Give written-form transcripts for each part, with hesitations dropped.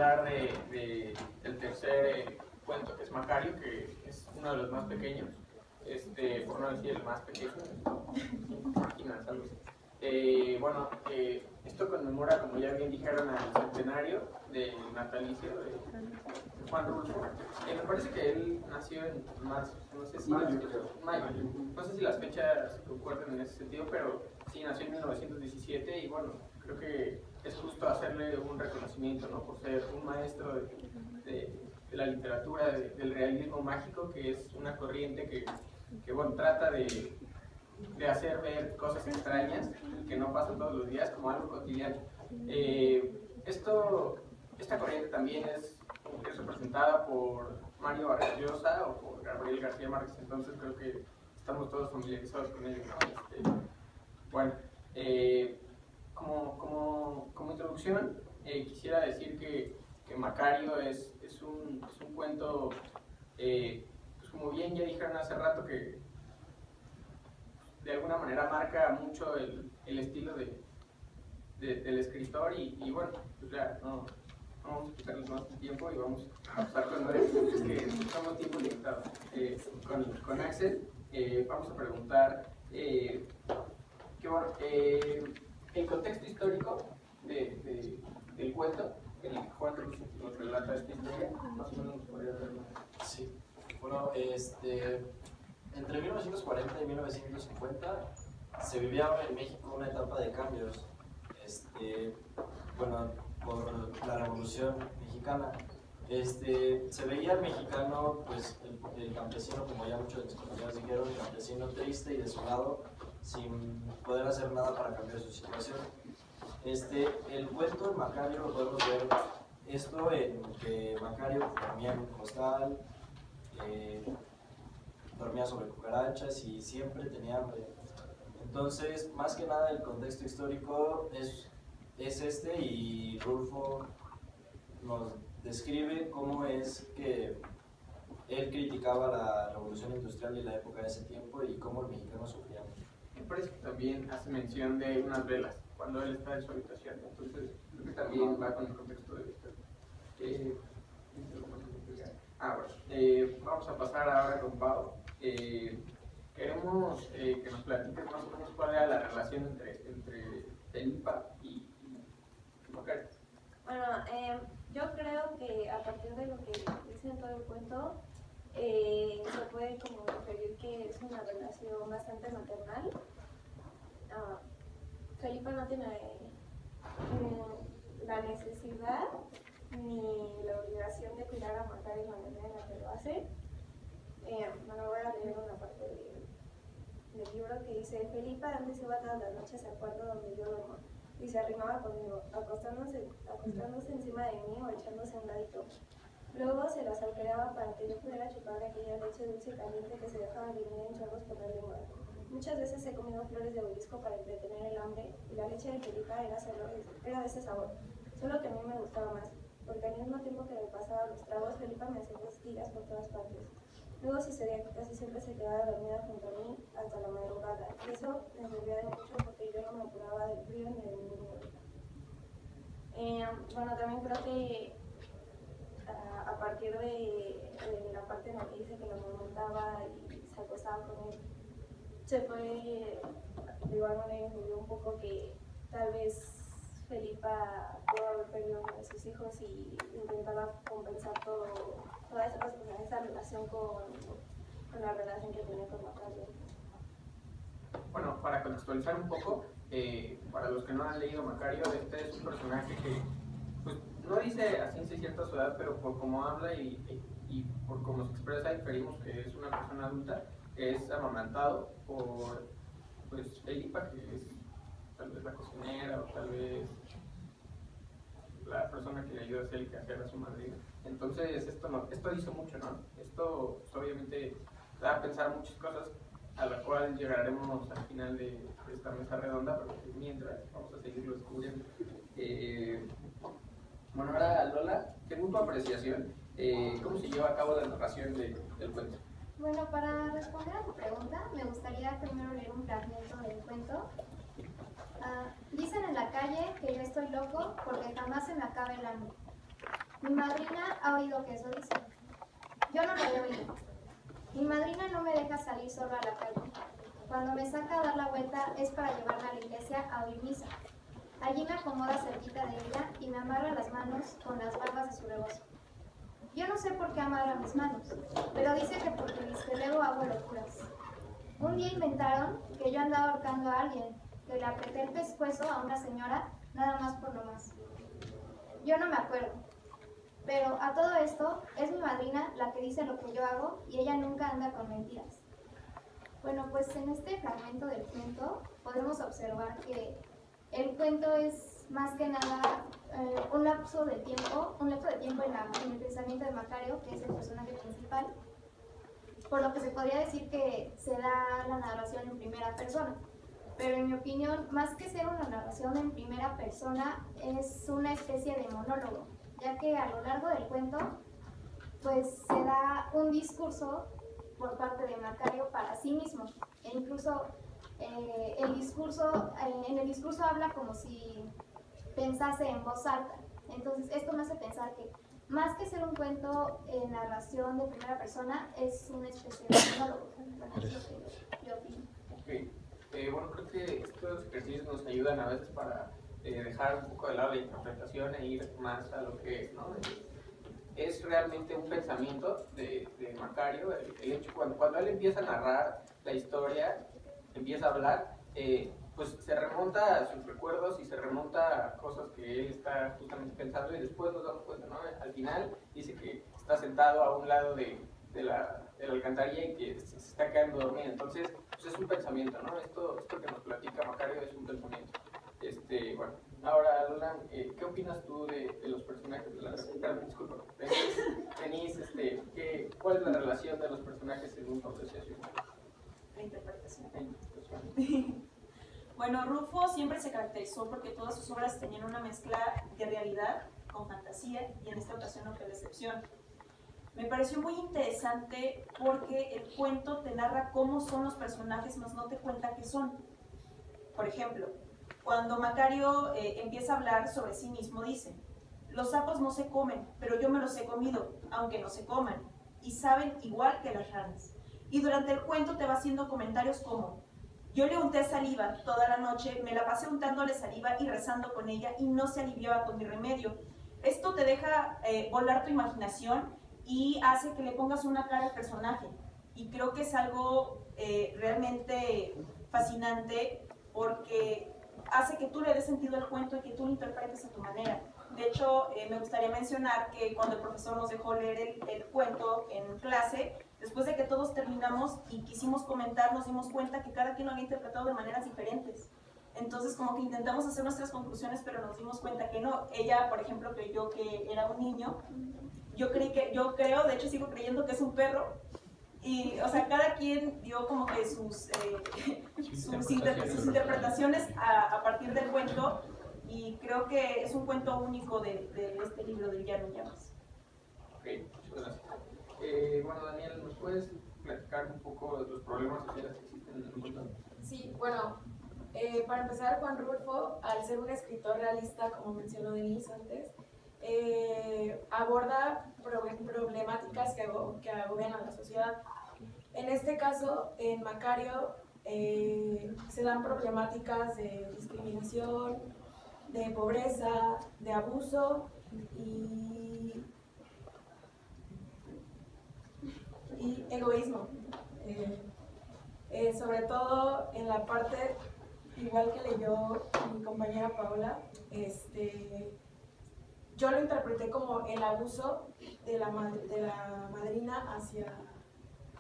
hablar del tercer cuento, que es Macario, que es uno de los más pequeños, por no decir el más pequeño, páginas, algo así. Bueno, esto conmemora, como ya bien dijeron, al centenario del natalicio de Juan Rulfo. Me parece que él nació en marzo, no sé si las fechas concuerdan en ese sentido, pero sí, nació en 1917 y bueno, creo que es justo hacerle un reconocimiento, ¿no? Por ser un maestro de la literatura, del realismo mágico, que es una corriente que bueno, trata de hacer ver cosas extrañas que no pasan todos los días como algo cotidiano. Esta corriente también es representada por Mario Vargas Llosa o por Gabriel García Márquez, entonces creo que estamos todos familiarizados con ello, ¿no? Bueno, como introducción, quisiera decir que Macario es un cuento, pues como bien ya dijeron hace rato, que de alguna manera marca mucho el estilo del escritor y bueno, pues ya no vamos a quitarles más tiempo y vamos a pasar con Andrés, es que estamos tiempo limitado. Con Axel vamos a preguntar que bueno, el contexto histórico del cuento, en el que Juan Rulfo nos relata esta historia, más o menos nos podría dar una. Sí, bueno, entre 1940 y 1950 se vivía en México una etapa de cambios, bueno, por la Revolución Mexicana. Se veía al mexicano, pues el campesino, como ya muchos de mis compañeros dijeron, el campesino triste y desolado, sin poder hacer nada para cambiar su situación. El cuento de Macario lo podemos ver esto en que Macario dormía en un costal, dormía sobre cucarachas y siempre tenía hambre. Entonces, más que nada, el contexto histórico es y Rulfo nos describe cómo es que él criticaba la revolución industrial y la época de ese tiempo y cómo el mexicano sufría. Me parece que también hace mención de unas velas cuando él está en su habitación, entonces creo que también va con el contexto de esto. Bueno, vamos a pasar ahora con Pau. Queremos que nos platiques más o menos cuál era la relación entre Felipa y Macario. Bueno, yo creo que a partir de lo que dice en todo el cuento, se puede como referir que es una relación bastante maternal. Felipa no tiene la necesidad ni la obligación de cuidar a Macario de la manera en la que lo hace. Bueno, voy a leer una parte del libro que dice: Felipa antes iba todas las noches al cuarto donde yo duermo y se arrimaba conmigo, acostándose encima de mí o echándose a un ladito. Luego se las agujereaba para que yo pudiera chupar aquella leche dulce y caliente que se dejaba venir en chorros por la lengua. Muchas veces he comido flores de obelisco para entretener el hambre y la leche de Felipa era de ese sabor, solo que a mí me gustaba más, porque al mismo tiempo que me pasaba los tragos, Felipa me hacía cosquillas por todas partes. Luego sucedía que casi siempre se quedaba dormida junto a mí hasta la madrugada, y eso me servía de mucho porque yo no me apuraba del frío ni del miedo. Bueno, también creo que a partir de la parte en la que dice que lo amamantaba y se acostaba con él, se fue de igual manera influyó un poco que tal vez Felipa pudo haber perdido uno de sus hijos y intentaba compensar toda esa relación con la relación que tenía con Macario. Bueno, para contextualizar un poco, para los que no han leído Macario, este es un personaje que pues, no dice a ciencia cierta su edad, pero por cómo habla y por cómo se expresa, inferimos que es una persona adulta, que es amamantado por pues, Felipa, que es tal vez la cocinera o tal vez la persona que le ayuda a hacer el quehacer a su madrina. Entonces esto dice mucho, ¿no? Esto pues, obviamente da a pensar muchas cosas a la cual llegaremos al final de esta mesa redonda, pero mientras vamos a seguirlo descubriendo. Bueno, ahora Lola, según tu apreciación, ¿cómo se lleva a cabo la narración del cuento? Bueno, para responder a tu pregunta, me gustaría primero leer un fragmento del cuento. Dicen en la calle que yo estoy loco porque jamás se me acaba el hambre. Mi madrina ha oído que eso dice. Yo no lo he oído. Mi madrina no me deja salir solo a la calle. Cuando me saca a dar la vuelta es para llevarme a la iglesia a oír misa. Allí me acomoda cerquita de ella y me amarra las manos con las barbas de su rebozo. Yo no sé por qué amarra mis manos, pero dice que porque que luego hago locuras. Un día inventaron que yo andaba ahorcando a alguien, que le apreté el pescuezo a una señora, nada más por lo más. Yo no me acuerdo. Pero a todo esto, es mi madrina la que dice lo que yo hago y ella nunca anda con mentiras. Bueno, pues en este fragmento del cuento podemos observar que el cuento es más que nada un lapso de tiempo en el pensamiento de Macario, que es el personaje principal, por lo que se podría decir que se da la narración en primera persona. Pero en mi opinión, más que ser una narración en primera persona, es una especie de monólogo, ya que a lo largo del cuento pues se da un discurso por parte de Macario para sí mismo, e incluso en el discurso habla como si pensase en voz alta. Entonces esto me hace pensar que más que ser un cuento en narración de primera persona, es una especie de monólogo. Bueno, es lo que yo opino. Okay. Bueno, creo que estos ejercicios nos ayudan a veces para dejar un poco de lado la interpretación e ir más a lo que es, ¿no? Es realmente un pensamiento de Macario, el hecho cuando él empieza a narrar la historia, empieza a hablar, pues se remonta a sus recuerdos y se remonta a cosas que él está justamente pensando y después nos damos cuenta, ¿no? Al final dice que está sentado a un lado de la alcantarilla y que se está quedando dormido. Entonces, pues es un pensamiento, ¿no? Esto que nos platica Macario es un pensamiento. Bueno, ahora, Lola, ¿qué opinas tú de los personajes de la Perdón, disculpa, ¿cuál es la relación de los personajes según tu apreciación? La interpretación. La interpretación. Bueno, Rufo siempre se caracterizó porque todas sus obras tenían una mezcla de realidad con fantasía y en esta ocasión no fue la excepción. Me pareció muy interesante porque el cuento te narra cómo son los personajes, más no te cuenta qué son. Por ejemplo, cuando Macario empieza a hablar sobre sí mismo, dice: los sapos no se comen, pero yo me los he comido, aunque no se coman, y saben igual que las ranas. Y durante el cuento te va haciendo comentarios como: yo le unté saliva toda la noche, me la pasé untándole saliva y rezando con ella y no se aliviaba con mi remedio. Esto te deja volar tu imaginación y hace que le pongas una cara al personaje. Y creo que es algo realmente fascinante porque hace que tú le des sentido al cuento y que tú lo interpretes a tu manera. De hecho, me gustaría mencionar que cuando el profesor nos dejó leer el cuento en clase, después de que todos terminamos y quisimos comentar, nos dimos cuenta que cada quien lo había interpretado de maneras diferentes. Entonces, como que intentamos hacer nuestras conclusiones, pero nos dimos cuenta que no. Ella, por ejemplo, creyó que era un niño. Yo creo, de hecho sigo creyendo que es un perro. Y, o sea, cada quien dio como que sus interpretaciones a partir del cuento, y creo que es un cuento único de este libro del Llano en Llamas. Ok, muchas gracias. Bueno, Daniel, ¿nos puedes platicar un poco de los problemas sociales que existen en el mundo? Sí, bueno, para empezar, Juan Rulfo, al ser un escritor realista, como mencionó Denise antes, aborda problemáticas que agobian a la sociedad. En este caso, en Macario, se dan problemáticas de discriminación, de pobreza, de abuso y egoísmo. Sobre todo en la parte, igual que leyó mi compañera Paola, yo lo interpreté como el abuso de la madrina hacia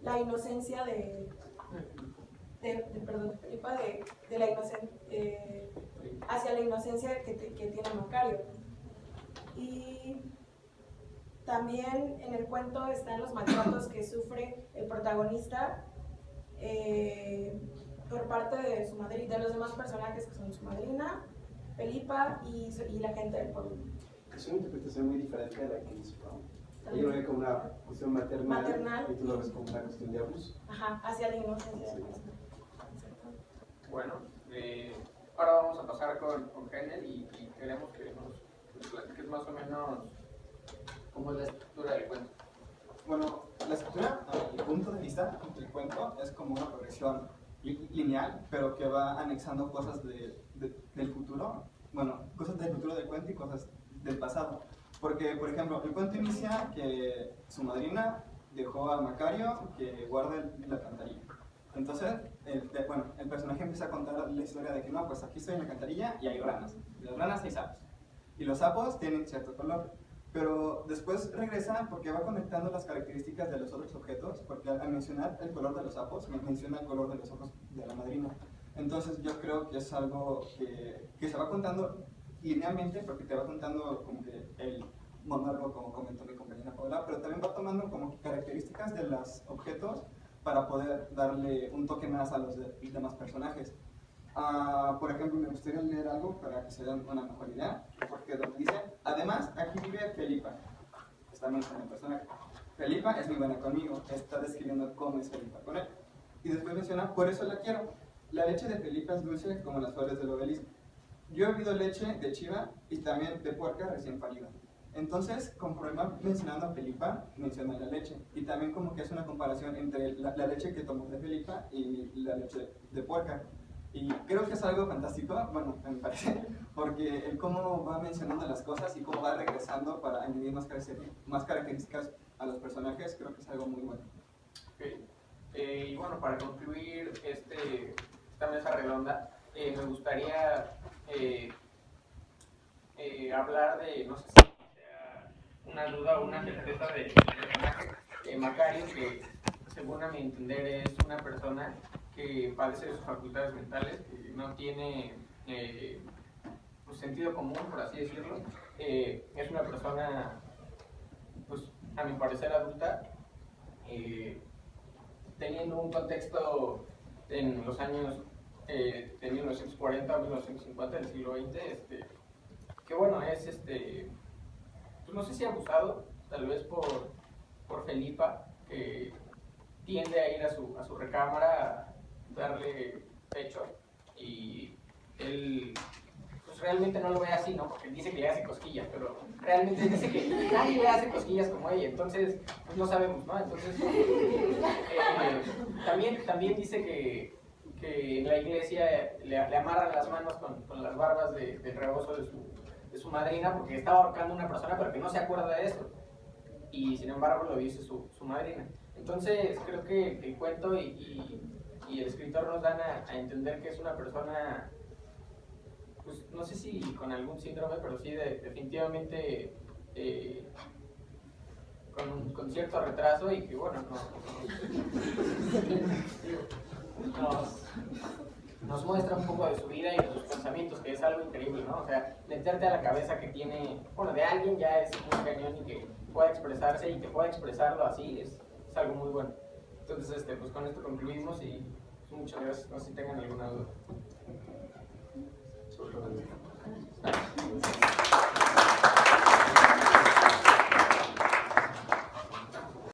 la inocencia hacia la inocencia que tiene Macario. Y también en el cuento están los maltratos que sufre el protagonista por parte de su madrina, de los demás personajes que son su madrina, Felipa y la gente del pueblo. Es una interpretación muy diferente de la que hizo Pau. Ella lo ve como una cuestión maternal y tú lo ves como una cuestión de abuso. Ajá, hacia la inocencia. Sí. Bueno, ahora vamos a pasar con Genel y queremos que nos platiques más o menos cómo es la estructura del cuento. Bueno, la estructura, el punto de vista del cuento es como una progresión lineal, pero que va anexando cosas del futuro, bueno, cosas del futuro del cuento y cosas del pasado. Porque, por ejemplo, el cuento inicia que su madrina dejó a Macario que guarde la alcantarilla. Entonces, el personaje empieza a contar la historia de que no, pues aquí estoy en la alcantarilla y hay ranas. Y las ranas hay sapos. Y los sapos tienen cierto color. Pero después regresa porque va conectando las características de los otros objetos, porque al mencionar el color de los sapos, menciona el color de los ojos de la madrina. Entonces yo creo que es algo que se va contando linealmente, porque te va contando como que el monólogo, como comentó mi compañera Paula, pero también va tomando como características de los objetos para poder darle un toque más a los demás personajes. Por ejemplo, me gustaría leer algo para que se den una mejor idea, porque donde dice, además, aquí vive Felipa, está mencionando el personaje. Felipa es muy buena conmigo, está describiendo cómo es Felipa con él. Y después menciona, por eso la quiero. La leche de Felipa es dulce como las flores del obelisco. Yo he bebido leche de chiva y también de puerca recién parida. Entonces, conforme va mencionando a Felipa, menciona la leche. Y también como que es una comparación entre la leche que tomó de Felipa y la leche de puerca. Y creo que es algo fantástico, bueno, me parece, porque el cómo va mencionando las cosas y cómo va regresando para añadir más características a los personajes, creo que es algo muy bueno. Okay. Y bueno, para concluir esta mesa redonda, me gustaría hablar de, no sé si sea una duda o una certeza del personaje Macario, que según a mi entender es una persona que padece de sus facultades mentales, que no tiene pues, sentido común, por así decirlo. Es una persona, pues, a mi parecer adulta, teniendo un contexto en los años de 1940 a 1950 del siglo XX, que bueno, es pues no sé si abusado, tal vez por Felipa, que tiende a ir a su recámara a darle pecho, y él pues realmente no lo ve así, ¿no? Porque dice que le hace cosquillas, pero realmente dice que nadie le hace cosquillas como ella, entonces pues no sabemos, ¿no? Entonces también dice que en la iglesia le amarran las manos con las barbas del rebozo de su madrina, porque estaba ahorcando a una persona pero que no se acuerda de eso, y sin embargo lo dice su madrina. Entonces creo que el cuento y el escritor nos dan a entender que es una persona, pues no sé si con algún síndrome, pero sí definitivamente con cierto retraso, y que bueno, nos muestra un poco de su vida y de sus pensamientos, que es algo increíble, ¿no? O sea, meterte a la cabeza que tiene, bueno, de alguien ya es muy cañón, y que pueda expresarse y que pueda expresarlo así es algo muy bueno. Entonces, pues con esto concluimos, y muchas gracias. No sé si tengan alguna duda.